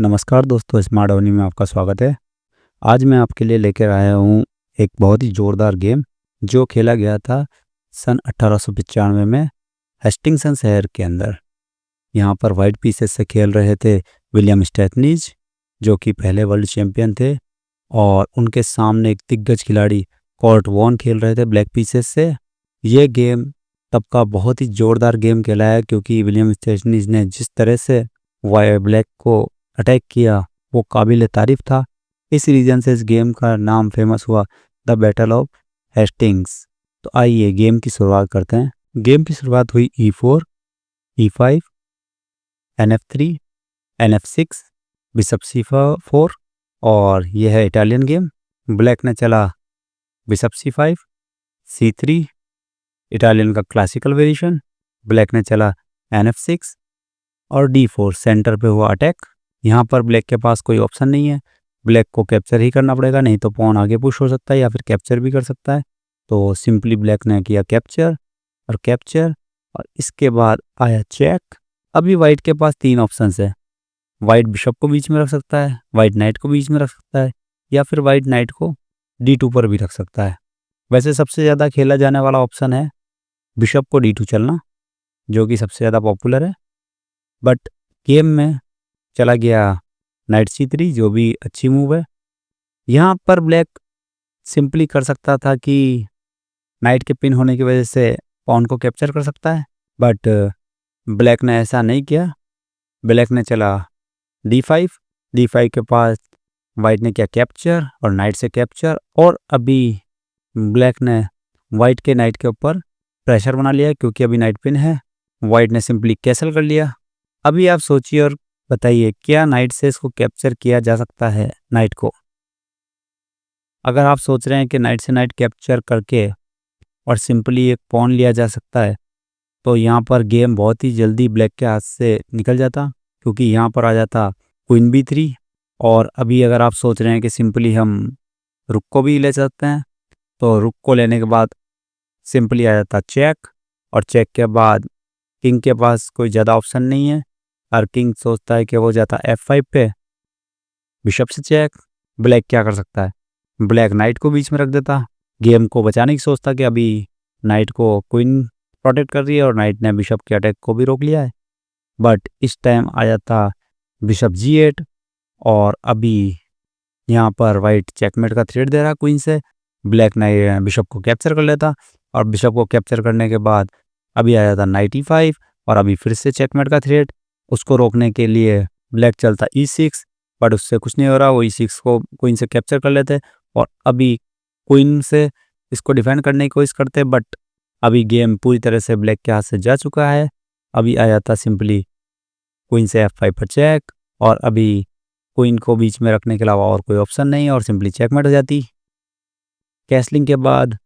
नमस्कार दोस्तों, स्मार्ट अवनी में आपका स्वागत है। आज मैं आपके लिए लेकर आया हूँ एक बहुत ही ज़ोरदार गेम जो खेला गया था सन 1895 में हेस्टिंगसन शहर के अंदर। यहाँ पर वाइट पीसेस से खेल रहे थे विलियम स्टैथनीज, जो कि पहले वर्ल्ड चैम्पियन थे, और उनके सामने एक दिग्गज खिलाड़ी कॉर्ट वॉन खेल रहे थे ब्लैक पीसेस से। ये गेम तब का बहुत ही ज़ोरदार गेम खेला है, क्योंकि विलियम स्टैथनीज ने जिस तरह से वाई ब्लैक को अटैक किया वो काबिल तारीफ था। इस रीजन से इस गेम का नाम फेमस हुआ द बैटल ऑफ हेस्टिंग्स। तो आइए गेम की शुरुआत करते हैं। गेम की शुरुआत हुई E4, E5, NF3, NF6, bishop C4, और यह है इटालियन गेम। ब्लैक ने चला बिशप C5, C3, इटालियन का क्लासिकल वेरिएशन। ब्लैक ने चला NF6 और D4, सेंटर पे हुआ अटैक। यहाँ पर ब्लैक के पास कोई ऑप्शन नहीं है, ब्लैक को कैप्चर ही करना पड़ेगा, नहीं तो पॉन आगे पुश हो सकता है या फिर कैप्चर भी कर सकता है। तो सिंपली ब्लैक ने किया कैप्चर और कैप्चर, और इसके बाद आया चेक। अभी वाइट के पास तीन ऑप्शंस है। वाइट बिशप को बीच में रख सकता है, वाइट नाइट को बीच में रख सकता है, या फिर वाइट नाइट को D2 पर भी रख सकता है। वैसे सबसे ज़्यादा खेला जाने वाला ऑप्शन है बिशप को D2 चलना, जो कि सबसे ज़्यादा पॉपुलर है। बट गेम में चला गया नाइट C3, जो भी अच्छी मूव है। यहाँ पर ब्लैक सिंपली कर सकता था कि नाइट के पिन होने की वजह से पॉन को कैप्चर कर सकता है, बट ब्लैक ने ऐसा नहीं किया। ब्लैक ने चला D5, D5 के पास वाइट ने किया कैप्चर और नाइट से कैप्चर, और अभी ब्लैक ने वाइट के नाइट के ऊपर प्रेशर बना लिया, क्योंकि अभी नाइट पिन है। वाइट ने सिंपली कैसल कर लिया। अभी आप सोचिए और बताइए, क्या नाइट से इसको कैप्चर किया जा सकता है नाइट को? अगर आप सोच रहे हैं कि नाइट से नाइट कैप्चर करके और सिंपली एक पॉन लिया जा सकता है, तो यहाँ पर गेम बहुत ही जल्दी ब्लैक के हाथ से निकल जाता, क्योंकि यहाँ पर आ जाता क्वीन B3। और अभी अगर आप सोच रहे हैं कि सिंपली हम रुक को भी ले सकते हैं, तो रुक को लेने के बाद सिंपली आ जाता चेक, और चेक के बाद किंग के पास कोई ज़्यादा ऑप्शन नहीं है, और किंग सोचता है कि वो जाता F5 पे, बिशप से चेक। ब्लैक क्या कर सकता है? ब्लैक नाइट को बीच में रख देता, गेम को बचाने की सोचता कि अभी नाइट को क्वीन प्रोटेक्ट कर रही है, और नाइट ने बिशप के अटैक को भी रोक लिया है। बट इस टाइम आ जाता बिशप G8, और अभी यहाँ पर वाइट चेकमेट का थ्रेट दे रहा क्वीन से। ब्लैक ने बिशप को कैप्चर कर लेता, और बिशप को कैप्चर करने के बाद अभी आ जाता नाइट E5, और अभी फिर से चेकमेट का थ्रेट। उसको रोकने के लिए ब्लैक चलता E6, बट उससे कुछ नहीं हो रहा। वो E6 को क्वीन से कैप्चर कर लेते, और अभी क्वीन से इसको डिफेंड करने की कोशिश करते, बट अभी गेम पूरी तरह से ब्लैक के हाथ से जा चुका है। अभी आ जाता सिंपली क्वीन से F5 पर चेक, और अभी क्वीन को बीच में रखने के अलावा और कोई ऑप्शन नहीं, और सिंपली चेकमेट हो जाती। कैसलिंग के बाद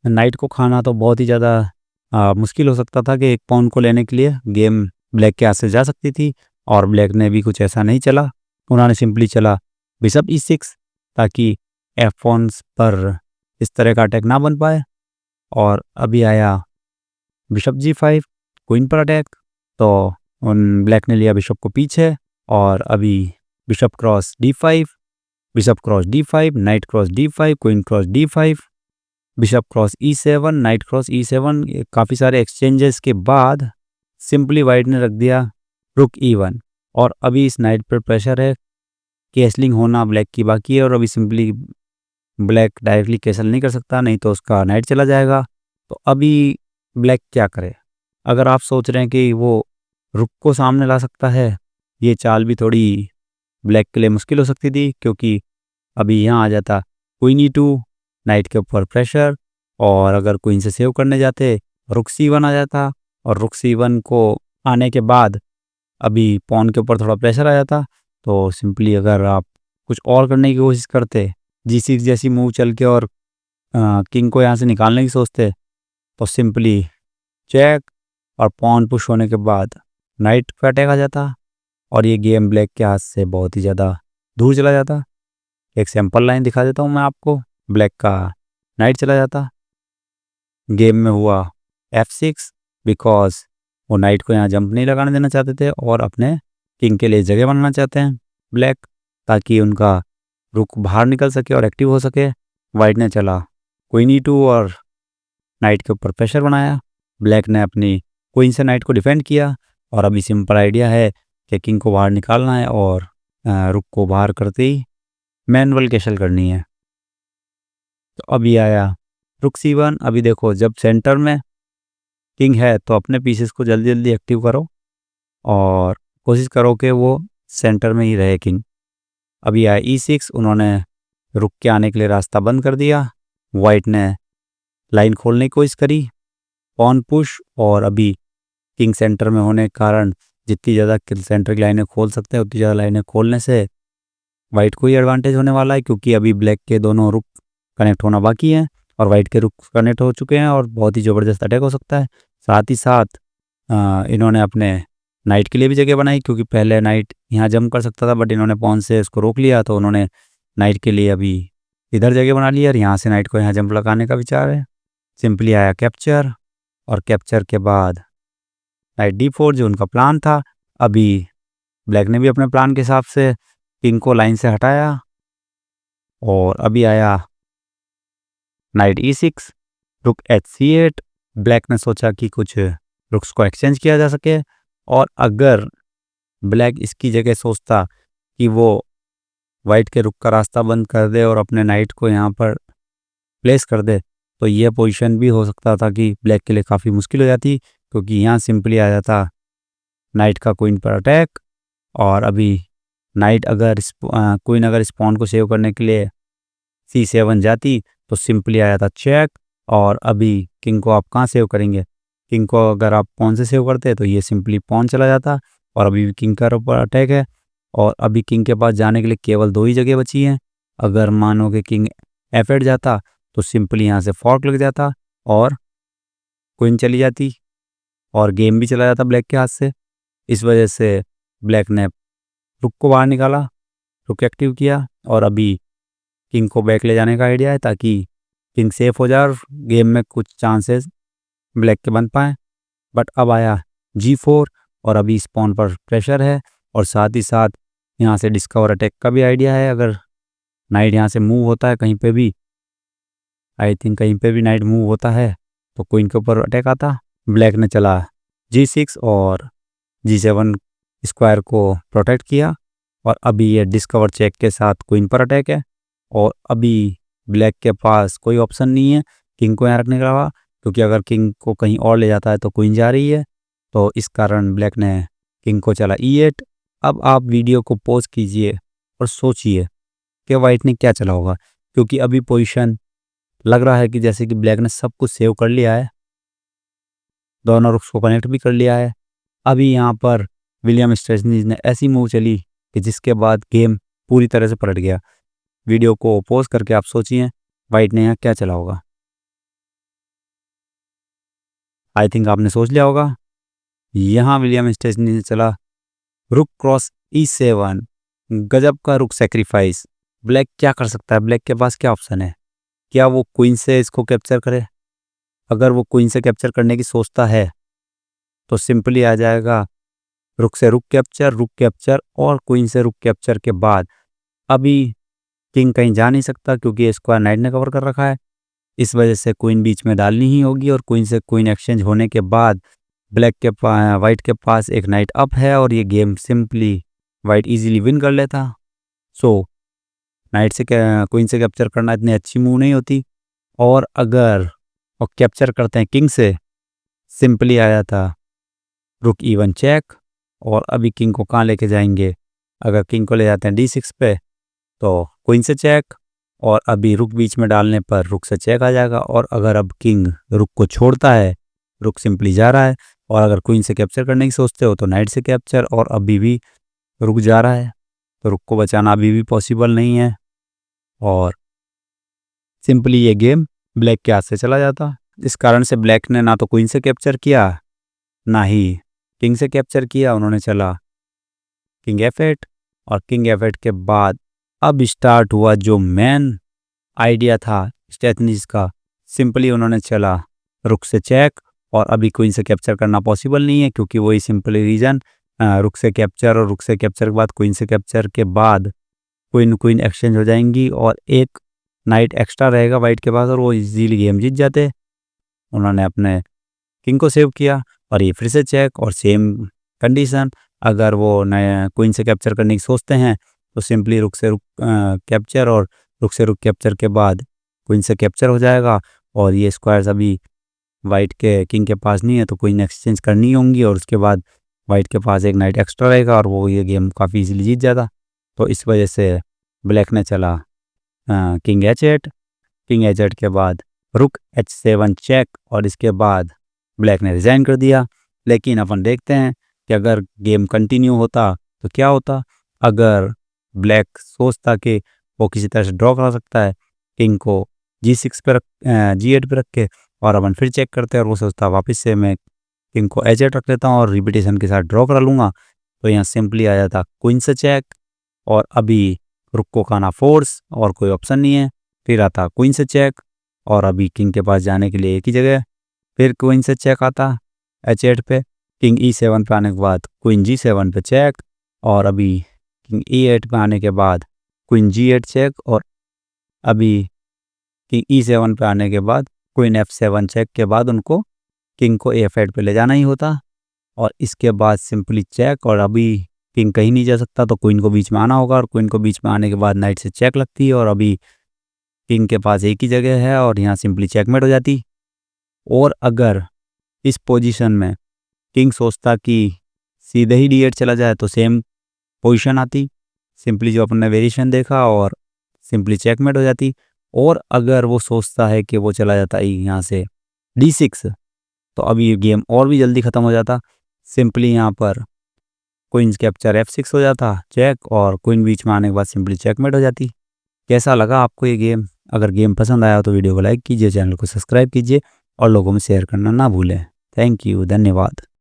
नाइट को खाना तो बहुत ही ज़्यादा मुश्किल हो सकता था, कि एक पॉन को लेने के लिए गेम ब्लैक के हाथ से जा सकती थी, और ब्लैक ने भी कुछ ऐसा नहीं चला। उन्होंने सिंपली चला बिशप E6, ताकि F1 पर इस तरह का अटैक ना बन पाए। और अभी आया बिशप G5, क्वीन पर अटैक, तो उन ब्लैक ने लिया बिशप को पीछे, और अभी bishop cross D5, bishop cross D5, night cross D5, queen cross D5, bishop cross E7, night cross E7। काफ़ी सारे एक्सचेंजेस के बाद सिंपली वाइट ने रख दिया रुक E1, और अभी इस नाइट पर प्रेशर है, कैसलिंग होना ब्लैक की बाकी है, और अभी सिंपली ब्लैक डायरेक्टली कैसल नहीं कर सकता, नहीं तो उसका नाइट चला जाएगा। तो अभी ब्लैक क्या करे? अगर आप सोच रहे हैं कि वो रुक को सामने ला सकता है, ये चाल भी थोड़ी ब्लैक के लिए मुश्किल हो सकती थी, क्योंकि अभी यहाँ आ जाता क्वीन E2, नाइट के ऊपर प्रेशर, और अगर क्वीन से सेव करने जाते रुक C1 आ जाता, और रुक C1 को आने के बाद अभी पॉन के ऊपर थोड़ा प्रेशर आ जाता। तो सिंपली अगर आप कुछ और करने की कोशिश करते, G6 जैसी मूव चल के, और किंग को यहाँ से निकालने की सोचते, तो सिंपली चेक, और पॉन पुश होने के बाद नाइट पे अटैक आ जाता, और ये गेम ब्लैक के हाथ से बहुत ही ज़्यादा दूर चला जाता। एक सैम्पल लाइन दिखा देता हूँ मैं आपको। ब्लैक का नाइट चला जाता, गेम में हुआ F6, बिकॉज वो नाइट को यहाँ जंप नहीं लगाने देना चाहते थे, और अपने किंग के लिए जगह बनाना चाहते हैं। ब्लैक, ताकि उनका रुक बाहर निकल सके और एक्टिव हो सके। वाइट ने चला क्वीन E2 और नाइट के ऊपर प्रेशर बनाया। ब्लैक ने अपनी क्वीन से नाइट को डिफेंड किया और अभी सिंपल आइडिया है कि किंग को बाहर निकालना है और रुक को बाहर करते ही मैनुअल कैसल करनी है। तो अभी आया रुक C1। अभी देखो, जब सेंटर में किंग है तो अपने पीसेस को जल्दी जल्दी एक्टिव करो और कोशिश करो कि वो सेंटर में ही रहे किंग। अभी आया E6। उन्होंने रुक के आने के लिए रास्ता बंद कर दिया। वाइट ने लाइन खोलने की कोशिश करी, पॉन पुश, और अभी किंग सेंटर में होने के कारण जितनी ज़्यादा सेंटर की लाइनें खोल सकते हैं उतनी ज़्यादा लाइनें खोलने से वाइट को ही एडवांटेज होने वाला है, क्योंकि अभी ब्लैक के दोनों रुक कनेक्ट होना बाकी हैं और वाइट के रुक कनेक्ट हो चुके हैं और बहुत ही ज़बरदस्त अटैक हो सकता है। साथ ही साथ इन्होंने अपने नाइट के लिए भी जगह बनाई, क्योंकि पहले नाइट यहाँ जंप कर सकता था बट इन्होंने पॉन से उसको रोक लिया, तो उन्होंने नाइट के लिए अभी इधर जगह बना ली और यहाँ से नाइट को यहाँ जंप लगाने का विचार है। सिंपली आया कैप्चर, और कैप्चर के बाद नाइट D4 जो उनका प्लान था। अभी ब्लैक ने भी अपने प्लान के हिसाब से किंग को लाइन से हटाया और अभी आया नाइट E6, रुक H C8। ब्लैक ने सोचा कि कुछ रुक्स को एक्सचेंज किया जा सके, और अगर ब्लैक इसकी जगह सोचता कि वो वाइट के रुक का रास्ता बंद कर दे और अपने नाइट को यहाँ पर प्लेस कर दे, तो ये पोजीशन भी हो सकता था कि ब्लैक के लिए काफ़ी मुश्किल हो जाती, क्योंकि यहाँ सिंपली आ जाता नाइट का क्वीन पर अटैक। और अभी नाइट अगर क्वीन अगर इस पॉन को सेव करने के लिए C7 जाती तो सिंपली आ जाता चेक। और अभी किंग को आप कहाँ सेव करेंगे? किंग को अगर आप पॉन से सेव करते तो ये सिंपली पॉन चला जाता, और अभी भी किंग के ऊपर अटैक है और अभी किंग के पास जाने के लिए केवल 2 ही जगह बची हैं। अगर मानो कि किंग F8 जाता तो सिंपली यहाँ से फॉर्क लग जाता और क्वीन चली जाती और गेम भी चला जाता ब्लैक के हाथ से। इस वजह से ब्लैक ने रुक को बाहर निकाला, रुक एक्टिव किया, और अभी किंग को बैक ले जाने का आइडिया है ताकि किंग सेफ हो जाए और गेम में कुछ चांसेस ब्लैक के बन पाएँ। बट अब आया G4 और अभी स्पॉन पर प्रेशर है, और साथ ही साथ यहाँ से डिस्कवर अटैक का भी आइडिया है। अगर नाइट यहाँ से मूव होता है कहीं पे भी, आई थिंक कहीं पे भी नाइट मूव होता है तो क्वीन के ऊपर अटैक आता। ब्लैक ने चला G6 और G7 स्क्वायर को प्रोटेक्ट किया, और अभी ये डिस्कवर चेक के साथ क्वीन पर अटैक है। और अभी ब्लैक के पास कोई ऑप्शन नहीं है किंग को यहाँ रखने के अलावा, क्योंकि अगर किंग को कहीं और ले जाता है तो क्वीन जा रही है, तो इस कारण ब्लैक ने किंग को चला E8। अब आप वीडियो को पॉज कीजिए और सोचिए कि वाइट ने क्या चला होगा, क्योंकि अभी पोजीशन लग रहा है कि जैसे कि ब्लैक ने सब कुछ सेव कर लिया है, दोनों रुक्स को कनेक्ट भी कर लिया है। अभी यहाँ पर विलियम स्टेजनीज ने ऐसी मूव चली कि जिसके बाद गेम पूरी तरह से पलट गया। वीडियो को पॉज करके आप सोचिए वाइट ने यहाँ क्या चला होगा। आई थिंक आपने सोच लिया होगा। यहाँ विलियम स्टेजनीज ने चला रुक क्रॉस E7, गजब का रुक सेक्रीफाइस। ब्लैक क्या कर सकता है? ब्लैक के पास क्या ऑप्शन है? क्या वो क्वीन से इसको कैप्चर करे? अगर वो क्वीन से कैप्चर करने की सोचता है तो सिंपली आ जाएगा रुक से रुक कैप्चर और क्वीन से रुक कैप्चर के बाद अभी किंग कहीं जा नहीं सकता, क्योंकि स्क्वायर नाइट ने कवर कर रखा है। इस वजह से क्वीन बीच में डालनी ही होगी, और क्वीन से क्वीन एक्सचेंज होने के बाद ब्लैक के वाइट के पास एक नाइट अप है और ये game simply white easily win कर लेता। सो नाइट से क्वीन से कैप्चर करना इतनी अच्छी मूव नहीं होती, और अगर और कैप्चर करते हैं किंग से, सिंपली आया था रुक E1 चेक। और अभी किंग को कहाँ लेके जाएंगे? अगर किंग को ले जाते हैं D6 पे तो क्वीन से चेक, और अभी रुक बीच में डालने पर रुक से चेक आ जाएगा। और अगर अब किंग रुक को छोड़ता है, रुक सिंपली जा रहा है, और अगर क्वीन से कैप्चर करने की सोचते हो तो नाइट से कैप्चर, और अभी भी रुक जा रहा है तो रुक को बचाना अभी भी पॉसिबल नहीं है, और सिंपली ये गेम ब्लैक के हाथ से चला जाता। इस कारण से ब्लैक ने ना तो क्वीन से कैप्चर किया ना ही किंग से कैप्चर किया। उन्होंने चला किंग F8, और किंग F8 के बाद अब स्टार्ट हुआ जो मेन आइडिया था स्टेजनीज का। सिंपली उन्होंने चला रुक से चेक, और अभी क्वीन से कैप्चर करना पॉसिबल नहीं है, क्योंकि वही सिंपली रीज़न रुक से कैप्चर और रुक से कैप्चर के बाद क्वीन से कैप्चर के बाद क्वीन क्वीन एक्सचेंज हो जाएंगी और एक नाइट एक्स्ट्रा रहेगा वाइट के पास और वो इजीली गेम जीत जाते। उन्होंने अपने किंग को सेव किया और ये फिर से चेक और सेम कंडीशन। अगर वो नए क्वीन से कैप्चर करने की सोचते हैं तो सिंपली रुक से रुक कैप्चर और रुक से रुक कैप्चर के बाद क्वीन से कैप्चर हो जाएगा और ये स्क्वायर्स अभी वाइट के किंग के पास नहीं है तो क्वीन एक्सचेंज करनी होंगी और उसके बाद वाइट के पास एक नाइट एक्स्ट्रा रहेगा और वो ये गेम काफ़ी इजीली जीत जाता। तो इस वजह से ब्लैक ने चला किंग H8 के बाद रुक H7 चेक और इसके बाद ब्लैक ने रिज़ाइन कर दिया। लेकिन अपन देखते हैं कि अगर गेम कंटिन्यू होता तो क्या होता। अगर ब्लैक सोचता कि वो किसी तरह से ड्रॉ करा सकता है किंग को G6 पे G8 पे रख के और अपन फिर चेक करते हैं और वो सोचता वापस से मैं किंग को H8 रख लेता हूँ और रिपीटेशन के साथ ड्रॉ करा लूँगा, तो यहाँ सिंपली आ जाता क्वीन से चेक और अभी रुक को खाना फोर्स और कोई ऑप्शन नहीं है। फिर आता क्वीन से चेक और अभी किंग के पास जाने के लिए एक ही जगह। फिर क्वीन से चेक आता H8 पे, किंग E7 पे आने के बाद क्वीन G7 पे चेक और अभी किंग E8 पे आने के बाद क्वीन G8 चेक और अभी किंग E7 पे आने के बाद क्वीन F7 चेक के बाद उनको किंग को F8 पे ले जाना ही होता और इसके बाद सिंपली चेक और अभी किंग कहीं नहीं जा सकता तो क्वीन को बीच में आना होगा और क्वीन को बीच में आने के बाद नाइट से चेक लगती है और अभी किंग के पास एक ही जगह है और यहाँ सिंपली चेकमेट हो जाती। और अगर इस पोजीशन में किंग सोचता कि सीधे ही D8 चला जाए तो सेम पोजीशन आती, सिंपली जो अपन ने वेरिएशन देखा और सिंपली चेकमेट हो जाती। और अगर वो सोचता है कि वो चला जाता है यहाँ से D6 तो अभी गेम और भी जल्दी ख़त्म हो जाता। सिंपली यहाँ पर क्वीन कैप्चर F6 हो जाता चेक और क्वीन बीच में आने के बाद सिंपली चेकमेट हो जाती। कैसा लगा आपको ये गेम? अगर गेम पसंद आया तो वीडियो को लाइक कीजिए, चैनल को सब्सक्राइब कीजिए और लोगों में शेयर करना ना भूलें। थैंक यू, धन्यवाद।